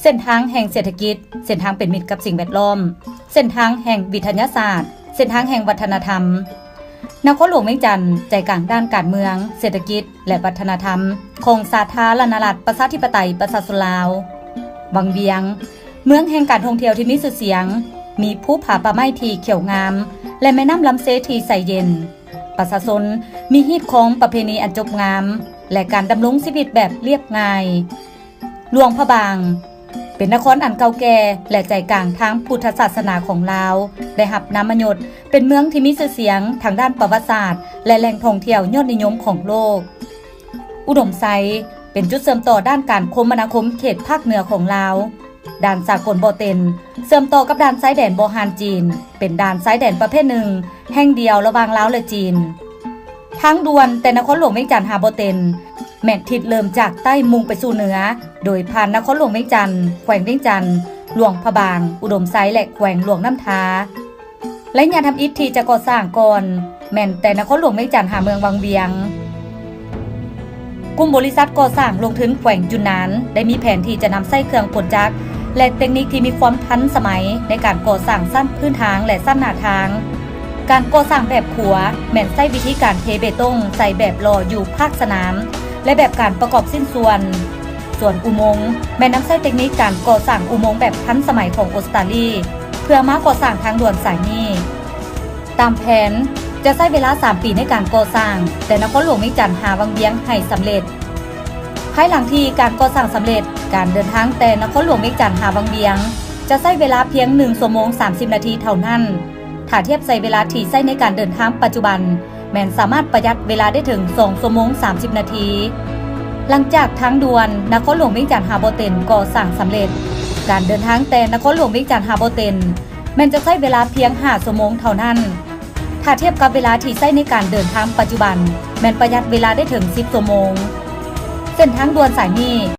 ส้นทางแห่งเศรษฐกิจเส้นทางเป็นมิตรกับสิ่งแวดล้อมเส้นทางแห่งวิทยาศาสตร์เส้นทางแห่งวัฒนธรรมนครหลวงเวียงจันทร์ใจกลางด้านการเมืองเศรษฐกิจและวัฒนธรรมของสาธารณรัฐประชาธิปไตยประชาชนลาววังเวียงเมืองแห่งการท่องเที่ยวที่มีชื่อเสียงมีภูผาป่าไม้ที่เขียวงามและแม่น้ำลำเซที่ใสเย็นประชาชนมีฮีตของประเพณีอันจบงามและการดำรงชีวิตแบบเรียบง่ายหลวงพระบางเป็นนครอันเก่าแก่และใจกลางทางพุทธศาสนาของลาวได้รับนามยศเป็นเมืองที่มีชื่อเสียงทางด้านประวัติศาสตร์และแหล่งท่องเที่ยวยอดนิยมของโลกอุดมไซเป็นจุดเชื่อมต่อด้านการคมนาคมเขตภาคเหนือของลาวด่านสากลบ่อเต็นเชื่อมต่อกับด่านชายแดนบ่อฮานจีนเป็นด่านชายแดนประเภทหนึ่งแห่งเดียวระหว่างลาวและจีนทางด่วนแต่นครหลวงเวียงจันทร์หาบ่อเต็นแม่นทิศเริ่มจากใต้มุ่งไปสู่เหนือโดยผ่านนครหลวงเวียงจันทร์แขวงเวียงจันทร์หลวงพระบางอุดมไซและแขวงหลวงน้ำทาและงานทำอิฐที่จะก่อสร้างก่อนแม่นแต่นครหลวงเวียงจันทร์หาเมืองวังเวียงกลุ่มบริษัทก่อสร้างลงทุนแขวงจุนนานได้มีแผนที่จะนำไส้เครื่องขนจักรและเทคนิคที่มีความทันสมัยในการก่อสร้างสั้นพื้นทางและสั้นหน้าทางการก่อสร้างแบบขัวแม่นใช้วิธีการเทเบตงใส่แบบรออยู่ภาคสนามและแบบการประกอบสิ้นส่วนอุโมงค์แม่นำใช้เทคนิคการก่อสร้างอุโมงค์แบบทันสมัยของออสเตรเลียเพื่อมาก่อสร้างทางด่วนสายนี้ตามแผนจะใช้เวลา3ปีในการก่อสร้างแต่นครหลวงเวียงจันทร์หาวังเวียงให้สำเร็จภายหลังที่การก่อสร้างสำเร็จการเดินทางแต่นครหลวงเวียงจันทร์หาวังเวียงจะใช้เวลาเพียง1 ชั่วโมง 30 นาทีเท่านั้นถ้าเทียบใช้เวลาที่ใช้ในการเดินทางปัจจุบันแม่นสามารถประหยัดเวลาได้ถึง2 ชั่วโมง 30 นาทีหลังจากทางด่วนนครหลวงเวียงจันทร์หาบ่อเต็นก่อสร้างสำเร็จการเดินทางแต่นครหลวงเวียงจันทร์หาบ่อเต็นแม่นจะใช้เวลาเพียง5 ชั่วโมงเท่านั้นถ้าเทียบกับเวลาที่ใช้ในการเดินทางปัจจุบันแม่นประหยัดเวลาได้ถึง10 ชั่วโมงเส้นทางด่วนสายนี้